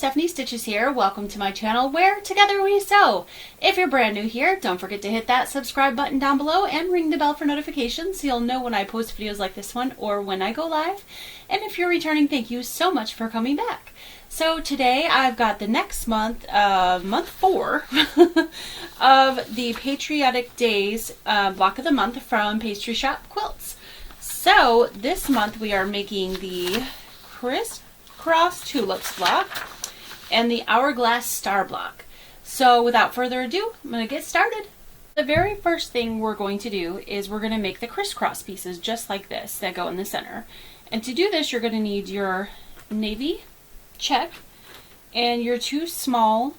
Stephanie Stitches here. Welcome to my channel where together we sew. If you're brand new here, don't forget to hit that subscribe button down below and ring the bell for notifications so you'll know when I post videos like this one or when I go live. And if you're returning, thank you so much for coming back. So today I've got the next month, month 4 of the Patriotic Days block of the month from Pastry Shop Quilts. So this month we are making the Crisscross tulips block and the Hourglass star block. So without further ado, I'm going to get started. The very first thing we're going to do is we're going to make the crisscross pieces just like this that go in the center. And to do this, you're going to need your navy check and your 2 small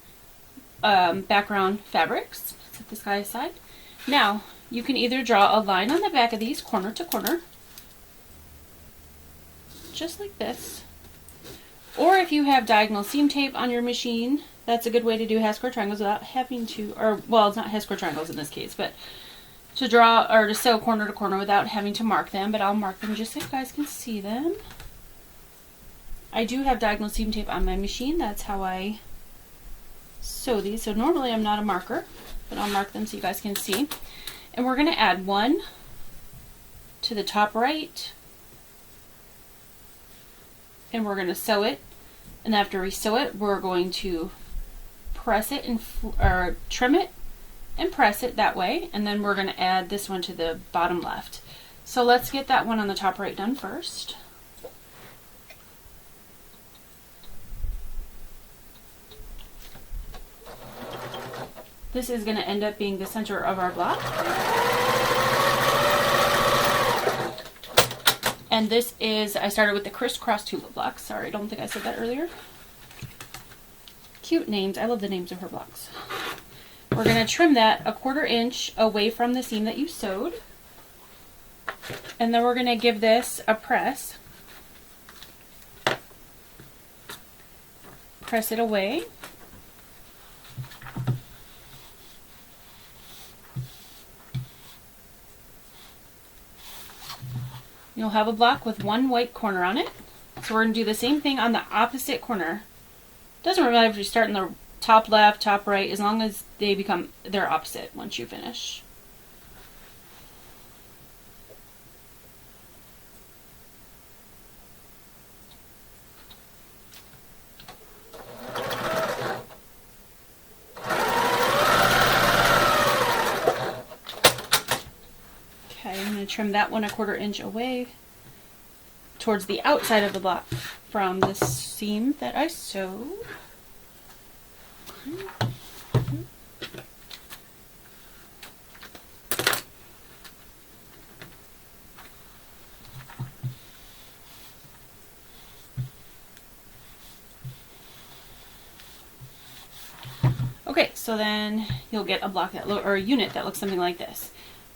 background fabrics. Set this guy aside. Now, you can either draw a line on the back of these corner to corner, just like this. Or if you have diagonal seam tape on your machine, that's a good way to do half-square triangles without having to, or well, it's not half-square triangles in this case, but to draw or to sew corner to corner without having to mark them. But I'll mark them just so you guys can see them. I do have diagonal seam tape on my machine. That's how I sew these. So normally I'm not a marker, but I'll mark them so you guys can see. And we're going to add 1 to the top right, and we're going to sew it. And after we sew it, we're going to press it and trim it and press it that way. And then we're going to add this one to the bottom left. So let's get that one on the top right done first. This is going to end up being the center of our block. And this is, I started with the Crisscross tulip block. Sorry, I don't think I said that earlier. Cute names. I love the names of her blocks. We're going to trim that 1/4 inch away from the seam that you sewed. And then we're going to give this a press. Press it away. You'll have a block with 1 white corner on it. So we're going to do the same thing on the opposite corner. Doesn't really matter if you start in the top left, top right, as long as they become their opposite once you finish. I'm going to trim that one 1/4 inch away towards the outside of the block from the seam that I sewed. Okay, so then you'll get a block that or a unit that looks something like this.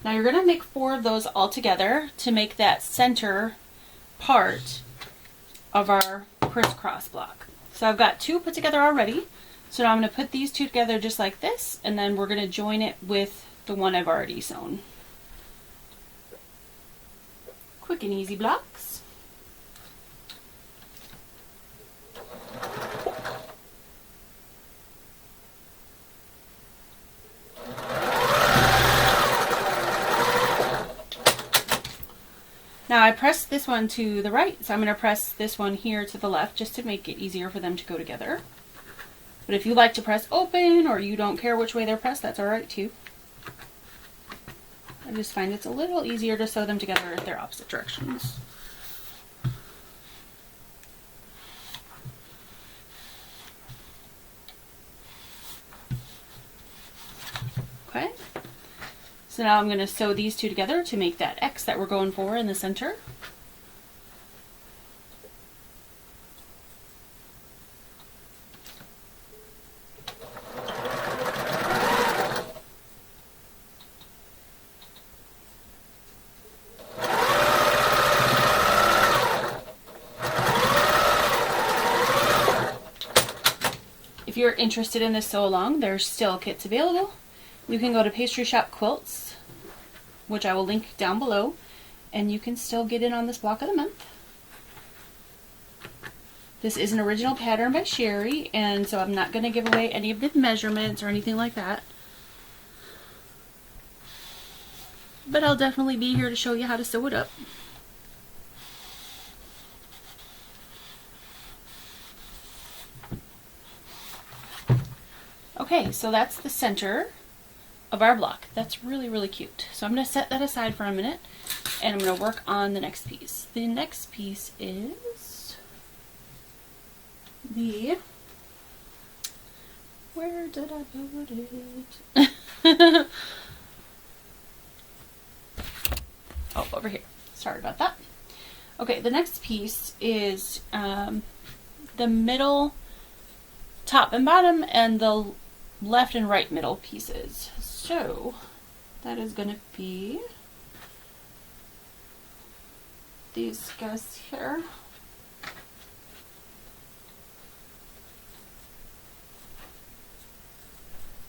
Now you're going to make 4 of those all together to make that center part of our crisscross block. So I've got 2 put together already. So now I'm going to put these 2 together just like this, and then we're going to join it with the one I've already sewn. Quick and easy blocks. Now I pressed this one to the right, so I'm going to press this one here to the left just to make it easier for them to go together. But if you like to press open or you don't care which way they're pressed, that's alright too. I just find it's a little easier to sew them together if they're opposite directions. Okay. So now I'm going to sew these 2 together to make that X that we're going for in the center. If you're interested in this sew along, there's still kits available. You can go to Pastry Shop Quilts, which I will link down below, and you can still get in on this block of the month. This is an original pattern by Sherry, and so I'm not going to give away any of the measurements or anything like that. But I'll definitely be here to show you how to sew it up. Okay, so that's the center of our block. That's really, really cute. So I'm going to set that aside for a minute, and I'm going to work on the next piece. The next piece is the... Where did I put it? Oh, over here. Sorry about that. Okay, the next piece is the middle, top and bottom, and the left and right middle pieces. So that is going to be these guys here.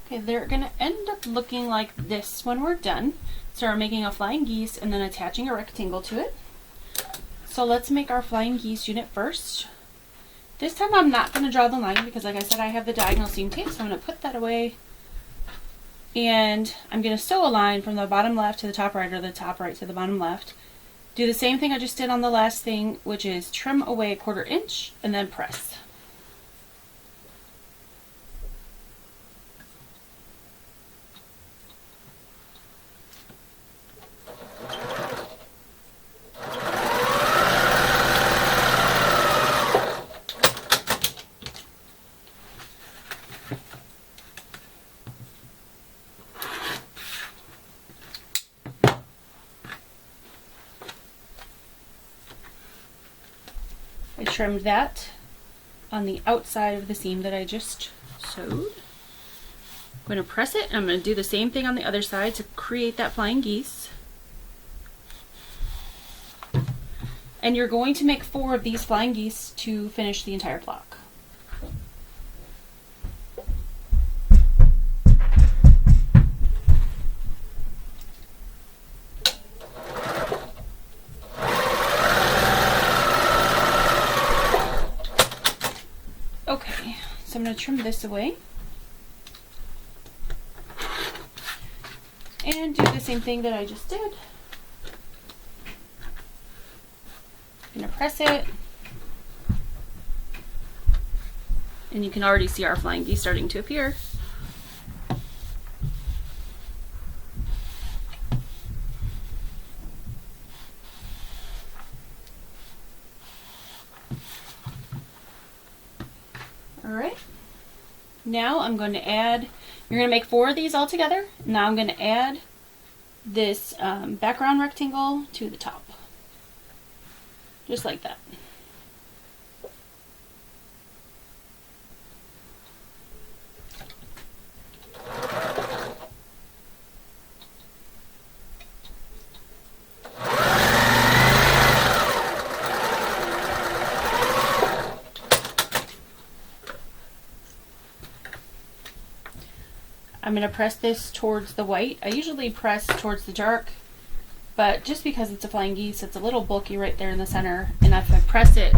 Okay, they're going to end up looking like this when we're done. So we're making a flying geese and then attaching a rectangle to it. So let's make our flying geese unit first. This time I'm not going to draw the line because, like I said, I have the diagonal seam tape, so I'm going to put that away. And I'm going to sew a line from the bottom left to the top right, or the top right to the bottom left. Do the same thing I just did on the last thing, which is trim away 1/4 inch and then press. I trimmed that on the outside of the seam that I just sewed. I'm going to press it, and I'm going to do the same thing on the other side to create that flying geese. And you're going to make 4 of these flying geese to finish the entire block. Okay, so I'm going to trim this away and do the same thing that I just did. I'm going to press it, and you can already see our flying geese starting to appear. Alright, now I'm going to add, you're going to make 4 of these all together. Now I'm going to add this background rectangle to the top. Just like that. I'm going to press this towards the white. I usually press towards the dark, but just because it's a flying geese, it's a little bulky right there in the center, and if I press it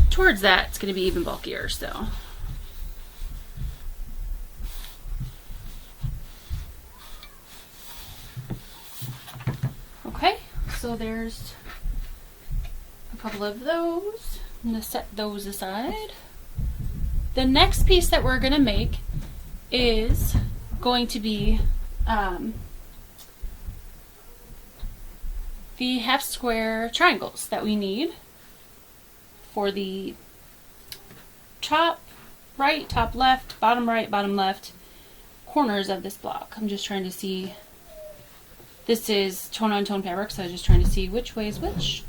towards that, it's going to be even bulkier. So okay, so there's a couple of those. I'm going to set those aside. The next piece that we're going to make is going to be the half square triangles that we need for the top right, top left, bottom right, bottom left corners of this block. I'm just trying to see, this is tone on tone fabric, so I'm just trying to see which way is which.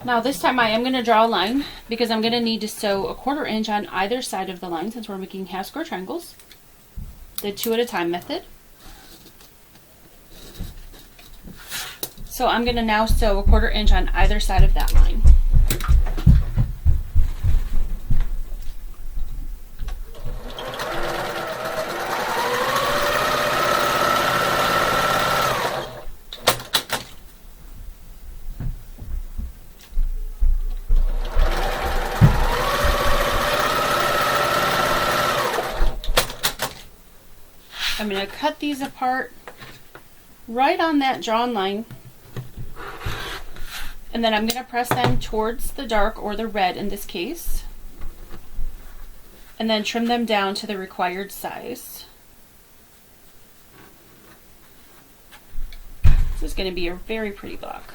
Now this time I am going to draw a line because I'm going to need to sew 1/4 inch on either side of the line since we're making half square triangles. The 2 at a time method. So I'm going to now sew 1/4 inch on either side of that line. I'm going to cut these apart right on that drawn line. And then I'm going to press them towards the dark, or the red in this case. And then trim them down to the required size. This is going to be a very pretty block.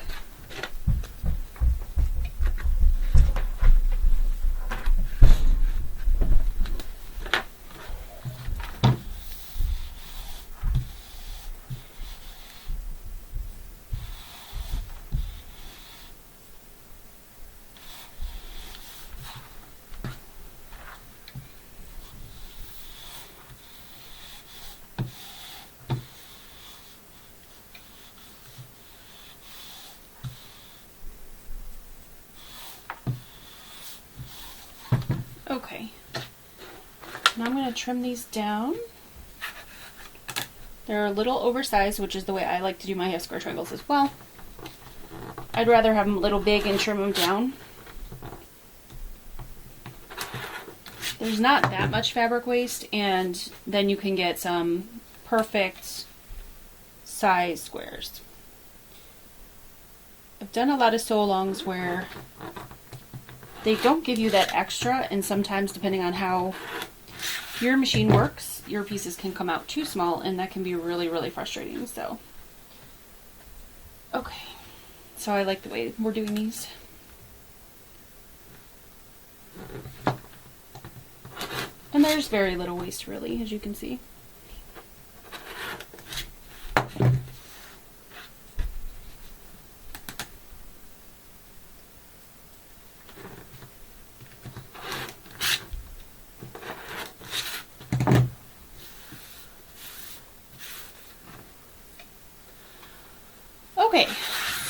Okay, now I'm going to trim these down. They're a little oversized, which is the way I like to do my half square triangles as well. I'd rather have them a little big and trim them down. There's not that much fabric waste, and then you can get some perfect size squares. I've done a lot of sew-alongs where they don't give you that extra, and sometimes, depending on how your machine works, your pieces can come out too small, and that can be really, really frustrating. So, okay. So I like the way we're doing these. And there's very little waste, really, as you can see. Okay,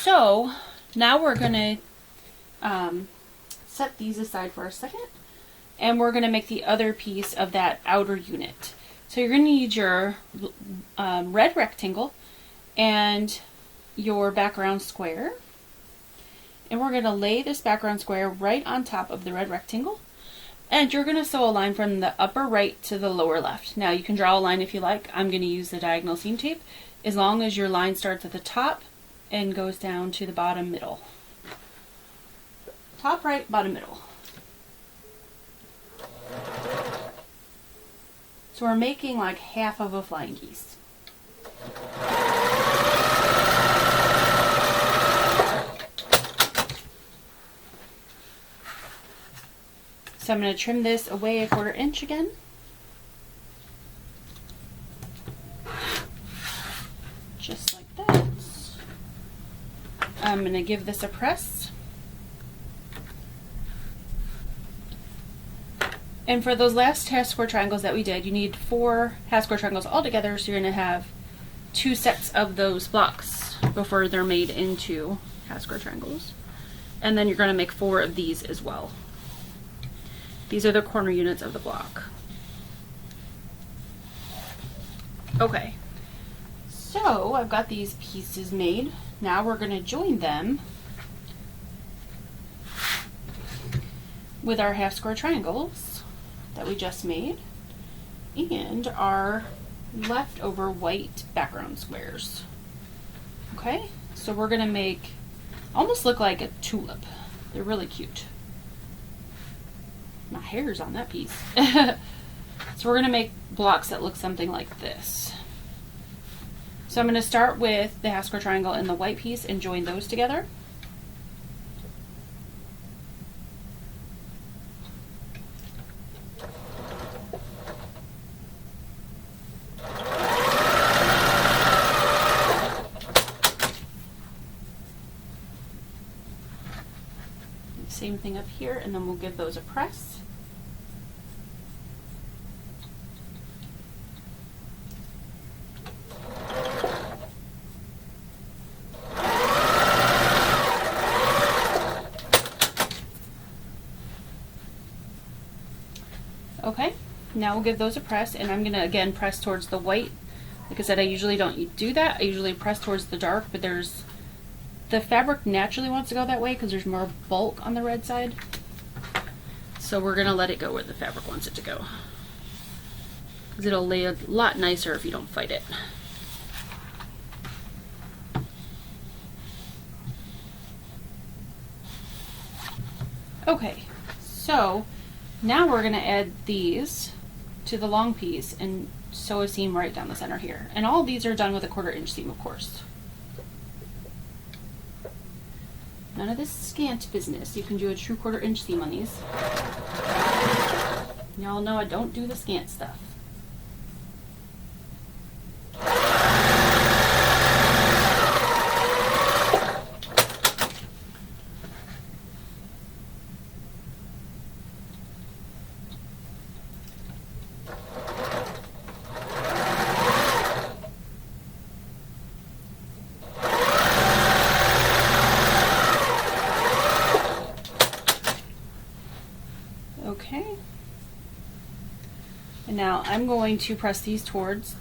so now we're going to set these aside for a second, and we're going to make the other piece of that outer unit. So you're going to need your red rectangle and your background square, and we're going to lay this background square right on top of the red rectangle, and you're going to sew a line from the upper right to the lower left. Now you can draw a line if you like. I'm going to use the diagonal seam tape, as long as your line starts at the top and goes down to the bottom middle. Top right, bottom middle. So we're making like half of a flying geese. So I'm going to trim this away 1/4 inch again. Just like that. I'm going to give this a press. And for those last half square triangles that we did, you need 4 half square triangles all together, so you're going to have 2 sets of those blocks before they're made into half square triangles. And then you're going to make 4 of these as well. These are the corner units of the block. Okay, so I've got these pieces made. Now we're going to join them with our half square triangles that we just made and our leftover white background squares. Okay, so we're going to make almost look like a tulip. They're really cute. My hair's on that piece. So we're going to make blocks that look something like this. So I'm going to start with the half square triangle and the white piece and join those together. Same thing up here, and then we'll give those a press. Okay, now we'll give those a press, and I'm going to again press towards the white. Like I said, I usually don't do that. I usually press towards the dark, but the fabric naturally wants to go that way because there's more bulk on the red side. So we're going to let it go where the fabric wants it to go. because it'll lay a lot nicer if you don't fight it. Okay, so now we're going to add these to the long piece and sew a seam right down the center here. And all these are done with a 1/4 inch seam, of course. None of this scant business. You can do a true 1/4 inch seam on these. Y'all know I don't do the scant stuff. Okay. And now I'm going to press these towards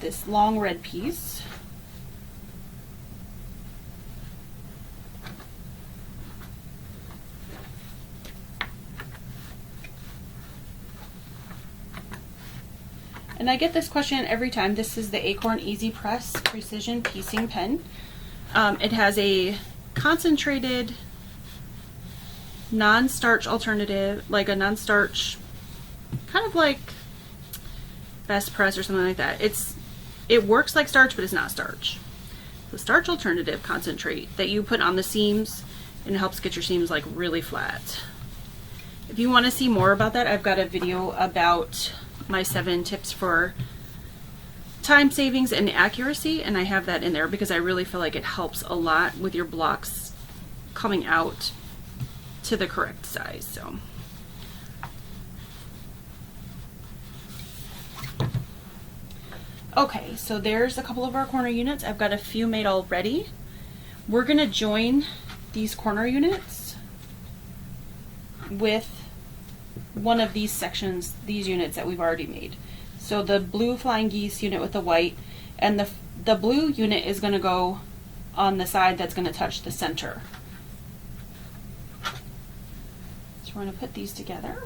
this long red piece. And I get this question every time. This is the Acorn Easy Press Precision Piecing Pen. It has a concentrated non-starch alternative, like a non-starch, kind of like Best Press or something like that. It works like starch, but it's not starch. The starch alternative concentrate that you put on the seams, and it helps get your seams like really flat. If you want to see more about that, I've got a video about my 7 tips for time savings and accuracy, and I have that in there because I really feel like it helps a lot with your blocks coming out to the correct size. So okay, so there's a couple of our corner units. I've got a few made already. We're gonna join these corner units with one of these sections, these units that we've already made. So the blue flying geese unit with the white, and the blue unit is gonna go on the side that's gonna touch the center. So we're going to put these together.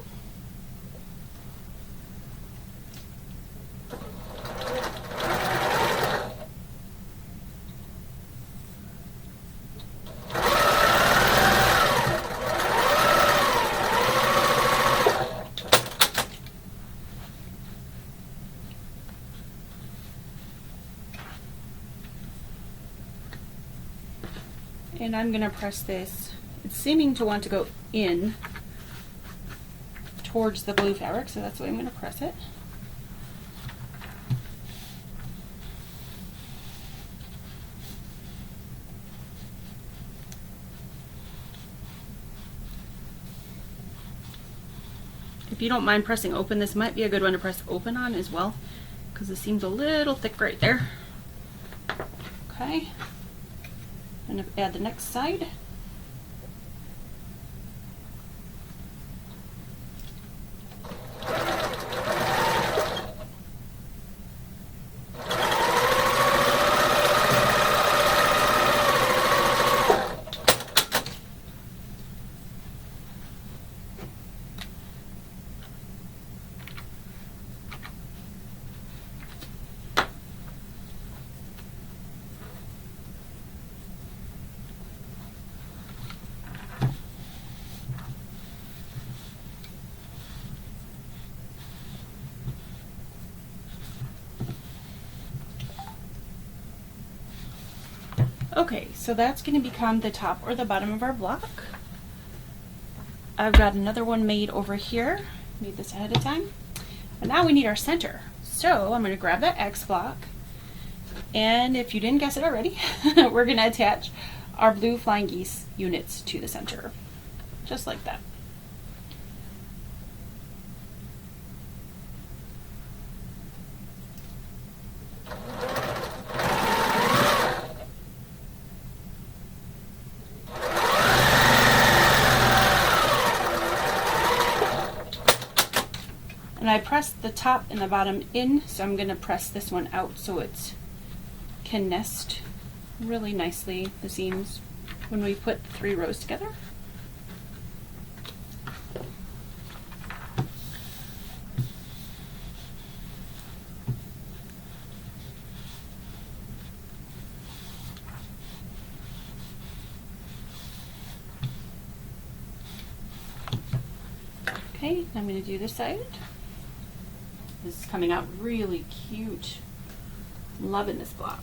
And I'm going to press this. It's seeming to want to go in towards the blue fabric, so that's why I'm going to press it. If you don't mind pressing open, this might be a good one to press open on as well, because it seems a little thick right there. Okay. I'm going to add the next side. Okay, so that's going to become the top or the bottom of our block. I've got another one made over here. Made this ahead of time. And now we need our center. So I'm going to grab that X block, and if you didn't guess it already, we're going to attach our blue flying geese units to the center. Just like that. And I pressed the top and the bottom in, so I'm going to press this one out so it can nest really nicely, the seams, when we put 3 rows together. Okay, I'm going to do this side. This is coming out really cute. I'm loving this block.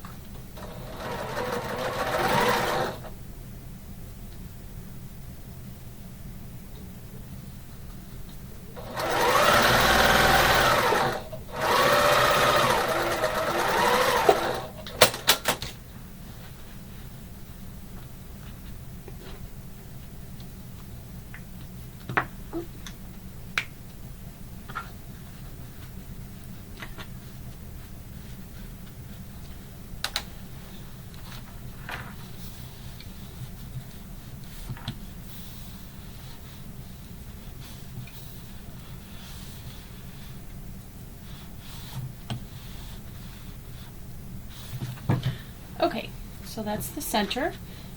Okay, so that's the center.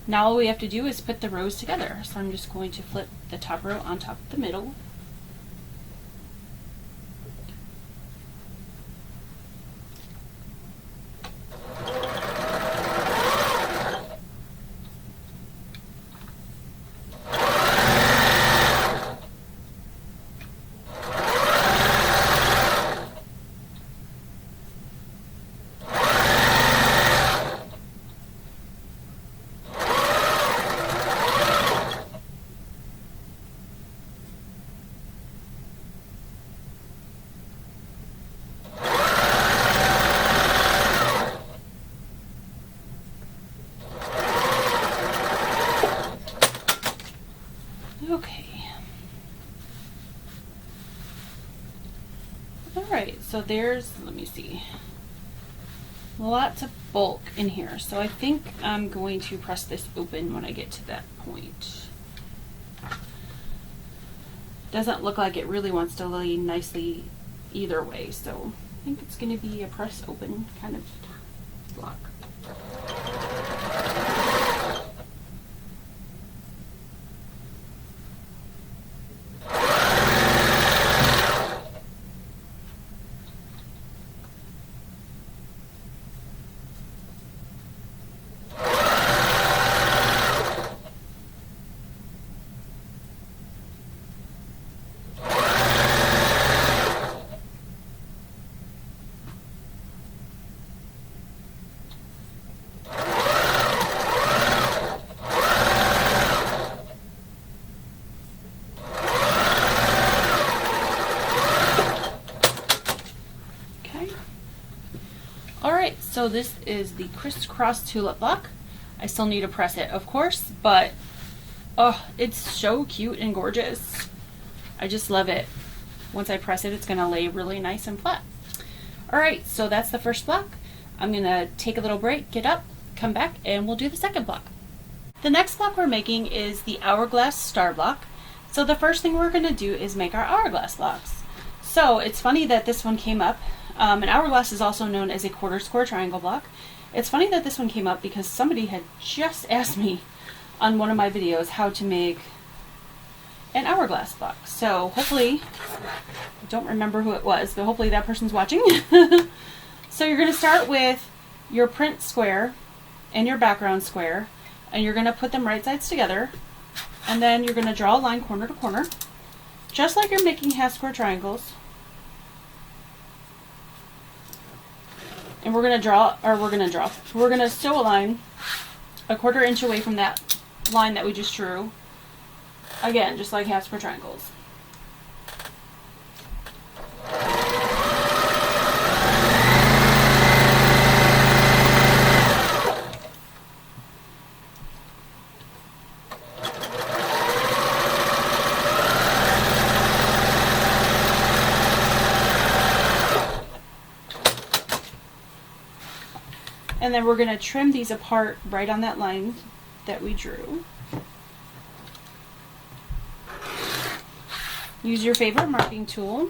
Now all we have to do is put the rows together. So I'm just going to flip the top row on top of the middle. Okay. Alright, so there's, let me see, lots of bulk in here. So I think I'm going to press this open when I get to that point. Doesn't look like it really wants to lay nicely either way, so I think it's going to be a press open kind of block. Alright, so this is the Crisscross tulip block. I still need to press it, of course, but oh, it's so cute and gorgeous. I just love it. Once I press it, it's going to lay really nice and flat. Alright, so that's the first block. I'm going to take a little break, get up, come back, and we'll do the second block. The next block we're making is the Hourglass star block. So the first thing we're going to do is make our hourglass blocks. So it's funny that this one came up. An hourglass is also known as a quarter square triangle block. It's funny that this one came up because somebody had just asked me on one of my videos how to make an hourglass block. So hopefully, I don't remember who it was, but hopefully that person's watching. So you're going to start with your print square and your background square, and you're going to put them right sides together, and then you're going to draw a line corner to corner, just like you're making half square triangles. And we're going to sew a line a 1/4 inch away from that line that we just drew. Again, just like half square triangles. And then we're going to trim these apart right on that line that we drew. Use your favorite marking tool.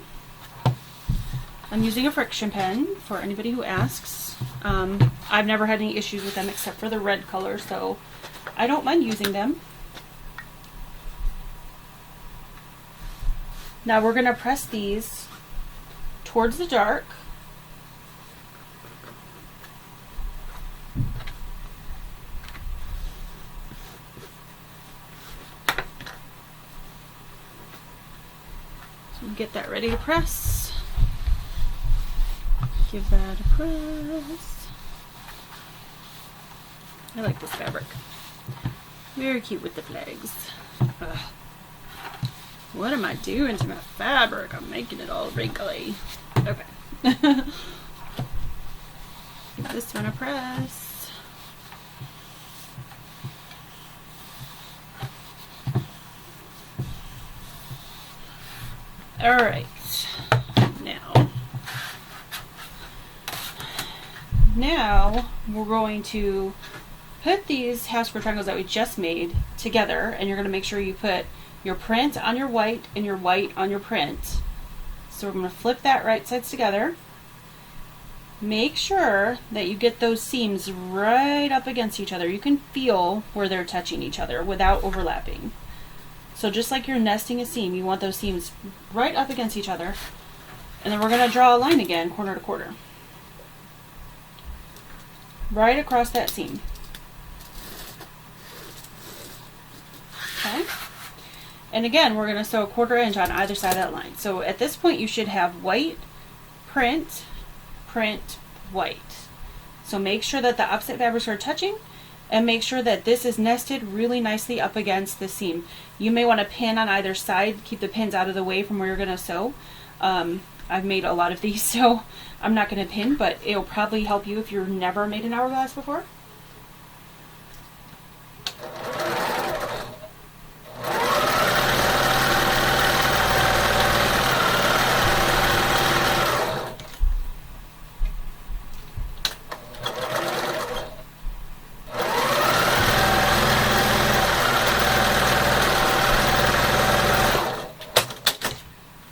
I'm using a friction pen for anybody who asks. I've never had any issues with them except for the red color, so I don't mind using them. Now we're going to press these towards the dark. get that ready to press. Give that a press. I like this fabric. Very cute with the flags. Ugh. What am I doing to my fabric? I'm making it all wrinkly. Okay. Give this one a press. Alright. Now we're going to put these half square triangles that we just made together, and you're going to make sure you put your print on your white and your white on your print. So we're going to flip that right sides together. Make sure that you get those seams right up against each other. You can feel where they're touching each other without overlapping. So just like you're nesting a seam, you want those seams right up against each other. And then we're going to draw a line again, corner to quarter. Right across that seam. Okay. And again, we're going to sew a 1/4 inch on either side of that line. So at this point you should have white, print, print, white. So make sure that the opposite fabrics are touching, and make sure that this is nested really nicely up against the seam. You may want to pin on either side, keep the pins out of the way from where you're going to sew. I've made a lot of these, so I'm not going to pin, but it'll probably help you if you've never made an hourglass before.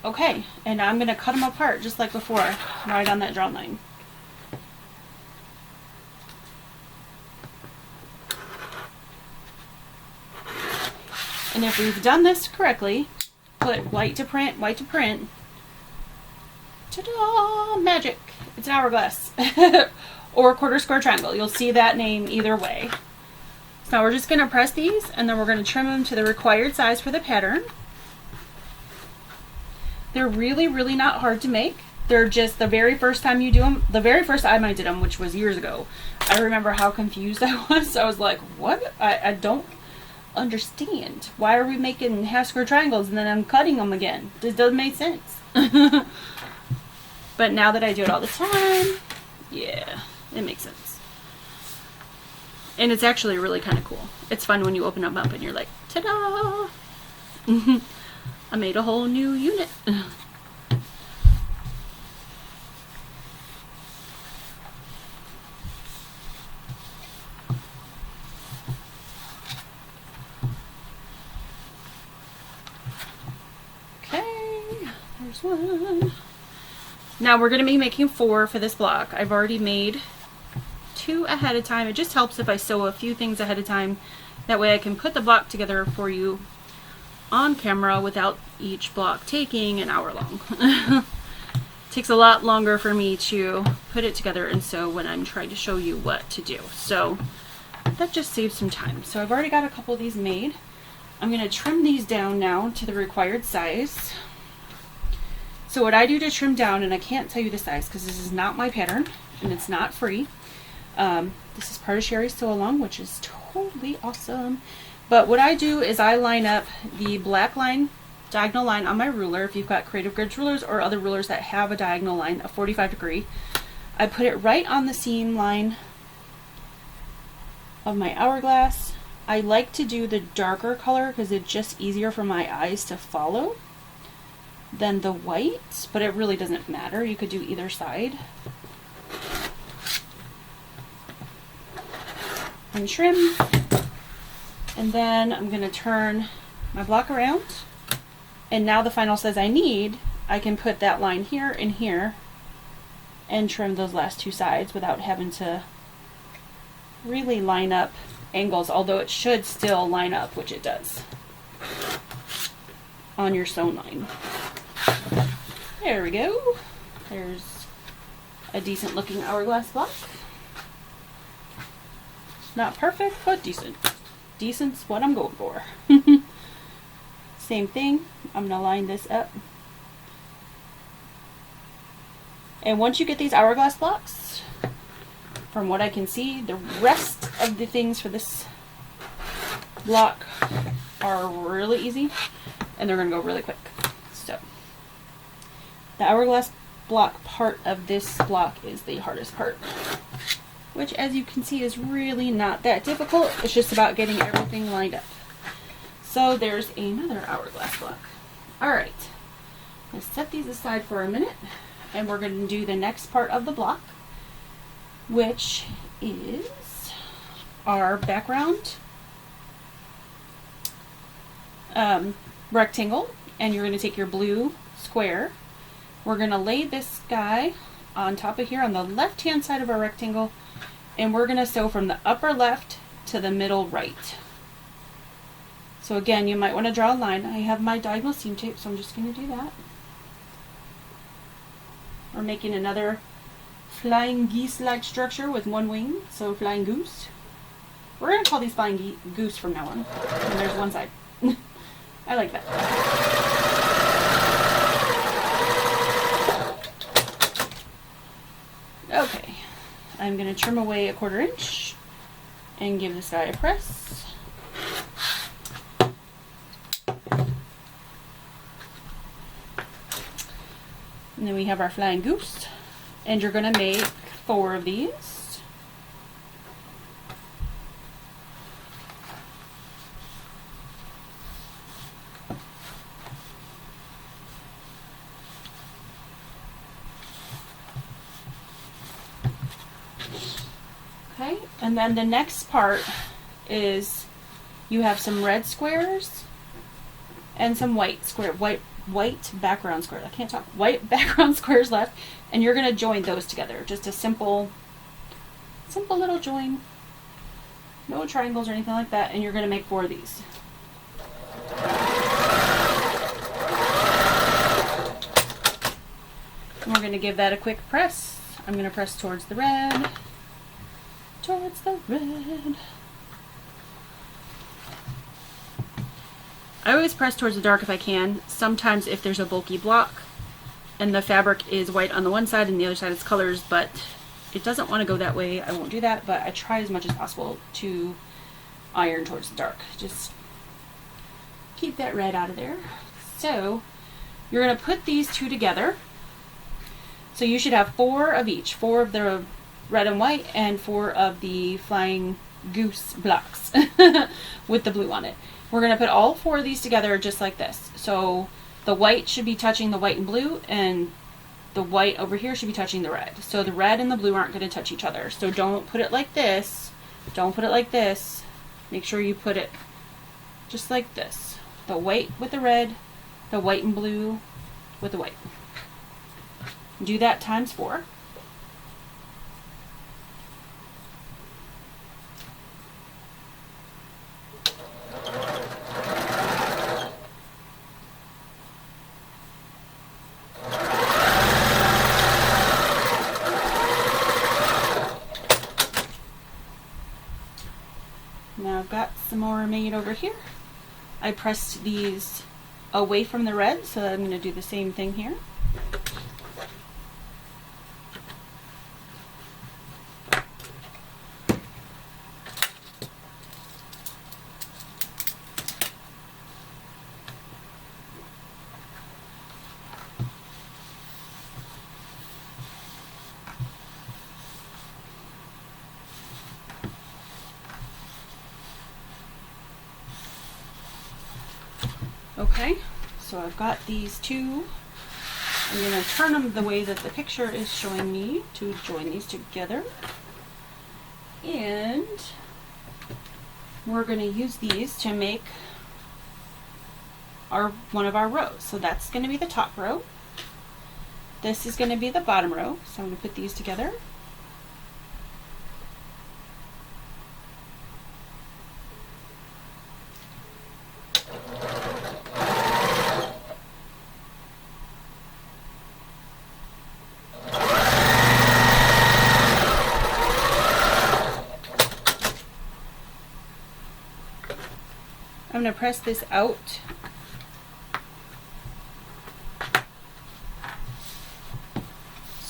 Okay, and I'm going to cut them apart just like before, right on that draw line. And if we've done this correctly, put white to print, ta-da, magic! It's an hourglass. Or a 1/4 square triangle. You'll see that name either way. So now we're just going to press these, and then we're going to trim them to the required size for the pattern. They're really, really not hard to make. They're just the very first time you do them, the very first time I did them, which was years ago, I remember how confused I was. I was like, what? I don't understand. Why are we making half square triangles and then I'm cutting them again? This doesn't make sense. But now that I do it all the time, yeah, it makes sense. And it's actually really kind of cool. It's fun when you open them up and you're like, ta-da! I made a whole new unit. Okay, there's one. Now we're going to be making 4 for this block. I've already made 2 ahead of time. It just helps if I sew a few things ahead of time. That way I can put the block together for you on camera without each block taking an hour long. Takes a lot longer for me to put it together and sew when I'm trying to show you what to do. So that just saves some time. So I've already got a couple of these made. I'm going to trim these down now to the required size. So what I do to trim down, and I can't tell you the size because this is not my pattern and it's not free. This is part of Sherry's Sew Along, which is totally awesome. But what I do is I line up the black line, diagonal line on my ruler. If you've got Creative Grids rulers or other rulers that have a diagonal line, a 45 degree, I put it right on the seam line of my hourglass. I like to do the darker color because it's just easier for my eyes to follow than the white, but it really doesn't matter. You could do either side. And trim. And then I'm going to turn my block around, and now the final size I need, I can put that line here and here and trim those last 2 sides without having to really line up angles, although it should still line up, which it does on your sewn line. There we go. There's a decent looking hourglass block. Not perfect, but decent. Decent's what I'm going for. Same thing, I'm going to line this up And once you get these hourglass blocks, from what I can see, the rest of the things for this block are really easy, and they're going to go really quick. So the hourglass block part of this block is the hardest part, which, as you can see, is really not that difficult. It's just about getting everything lined up. So there's another hourglass block. Alright, let's set these aside for a minute, and we're going to do the next part of the block, which is our background rectangle. And you're going to take your blue square. We're going to lay this guy on top of here on the left hand side of our rectangle, and we're going to sew from the upper left to the middle right. So again, you might want to draw a line. I have my diagonal seam tape, so I'm just going to do that. We're making another flying geese-like structure with one wing, so flying goose. We're going to call these flying goose from now on. And there's one side. I like that. Okay, I'm going to trim away a 1/4 inch and give this guy a press. And then we have our flying goose, and you're going to make 4 of these. Okay, and then the next part is you have some red squares and some white background squares. I can't talk. White background squares left, and you're going to join those together. Just a simple little join. No triangles or anything like that, and you're going to make 4 of these. And we're going to give that a quick press. I'm going to press towards the red. Towards the red. I always press towards the dark if I can. Sometimes if there's a bulky block and the fabric is white on the one side and the other side is colors, but it doesn't want to go that way, I won't do that, but I try as much as possible to iron towards the dark. Just keep that red out of there. So you're going to put these two together. So you should have 4 of each, 4 of the red and white and 4 of the flying goose blocks with the blue on it. We're going to put all 4 of these together just like this. So the white should be touching the white and blue, and the white over here should be touching the red. So the red and the blue aren't going to touch each other. So don't put it like this. Don't put it like this. Make sure you put it just like this. The white with the red, the white and blue with the white. Do that times 4. Now I've got some more made over here. I pressed these away from the red, so I'm going to do the same thing here. Okay, so I've got these two. I'm going to turn them the way that the picture is showing me to join these together. And we're going to use these to make one of our rows. So that's going to be the top row. This is going to be the bottom row. So I'm going to put these together. I'm going to press this out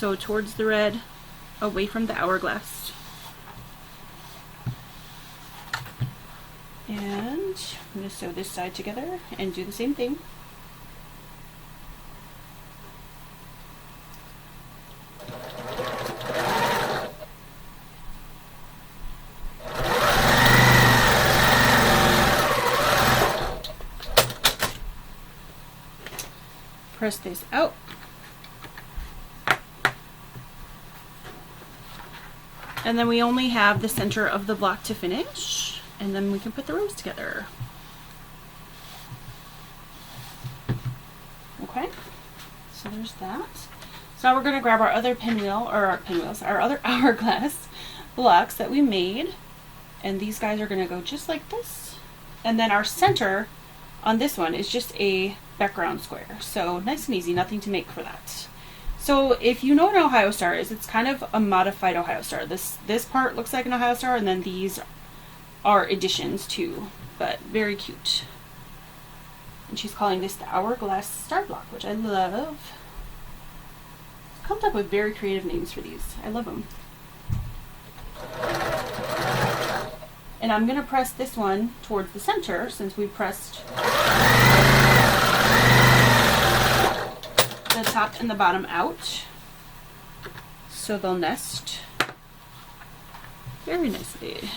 So towards the red, away from the hourglass. And I'm going to sew this side together and do the same thing. Press this out. And then we only have the center of the block to finish, and then we can put the rows together. Okay, so there's that. So now we're going to grab our other pinwheel, or our other hourglass blocks that we made, and these guys are going to go just like this. And then our center on this one is just a background square, so nice and easy, nothing to make for that. So if you know what an Ohio star is, it's kind of a modified Ohio star. This part looks like an Ohio star, and then these are additions too, but very cute. And she's calling this the Hourglass Star Block, which I love. Comes up with very creative names for these. I love them. And I'm going to press this one towards the center since we pressed the top and the bottom out. So they'll nest very nicely.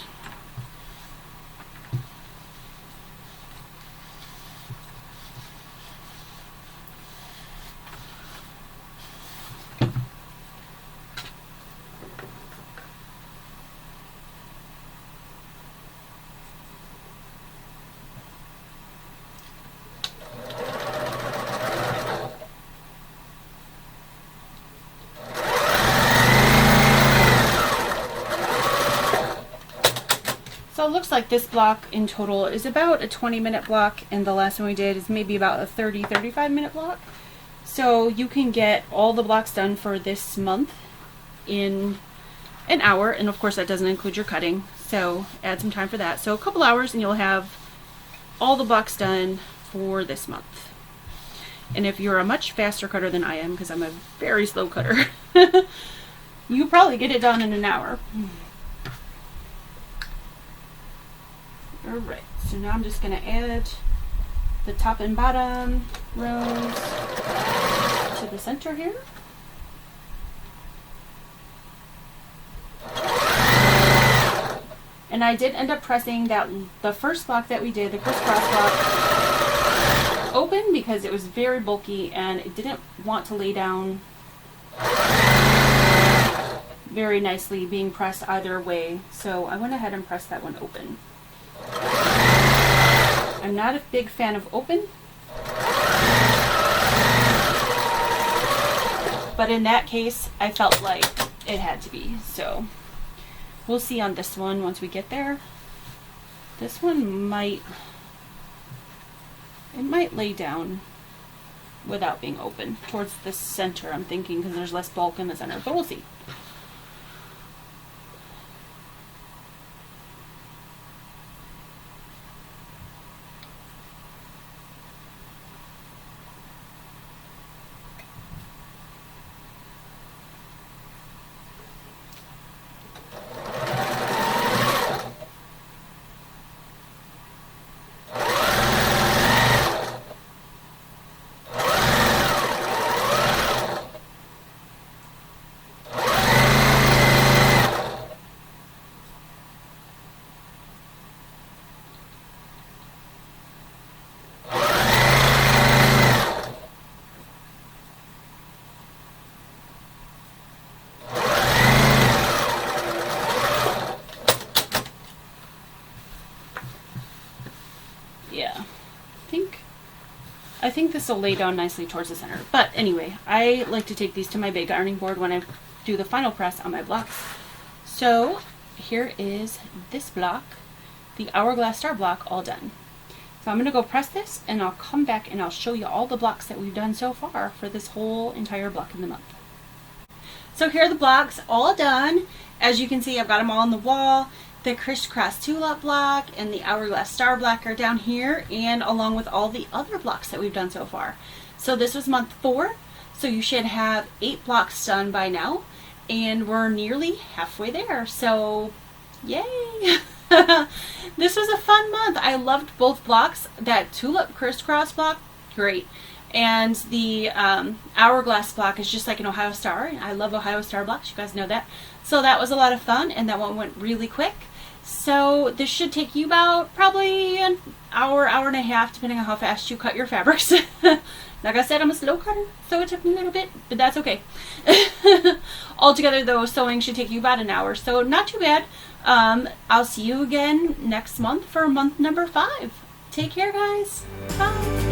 So it looks like this block in total is about a 20-minute block, and the last one we did is maybe about a 35-minute block. So you can get all the blocks done for this month in an hour, and of course that doesn't include your cutting, so add some time for that. So a couple hours and you'll have all the blocks done for this month. And if you're a much faster cutter than I am, because I'm a very slow cutter, you probably get it done in an hour. Alright, so now I'm just going to add the top and bottom rows to the center here. And I did end up pressing the first block that we did, the crisscross block, open because it was very bulky and it didn't want to lay down very nicely being pressed either way. So I went ahead and pressed that one open. I'm not a big fan of open, but in that case I felt like it had to be, so we'll see on this one once we get there. This one might lay down without being open towards the center, I'm thinking, because there's less bulk in the center, but we'll see. Yeah, I think this will lay down nicely towards the center. But anyway, I like to take these to my big ironing board when I do the final press on my blocks. So here is this block, the Hourglass Star block, all done. So I'm going to go press this and I'll come back and I'll show you all the blocks that we've done so far for this whole entire block in the month. So here are the blocks all done. As you can see, I've got them all on the wall. The Crisscross tulip block and the Hourglass Star block are down here, and along with all the other blocks that we've done so far. So this was month 4. So So you should have 8 blocks done by now, and we're nearly halfway there. So yay! This was a fun month. I loved both blocks. That tulip crisscross block, great. And the hourglass block is just like an Ohio Star. I love Ohio Star blocks, you guys know that. So that was a lot of fun, and that one went really quick. So this should take you about probably an hour, hour and a half, depending on how fast you cut your fabrics. Like I said, I'm a slow cutter, so it took me a little bit, but that's okay. Altogether though, sewing should take you about an hour, so not too bad. I'll see you again next month for month number 5. Take care, guys. Bye.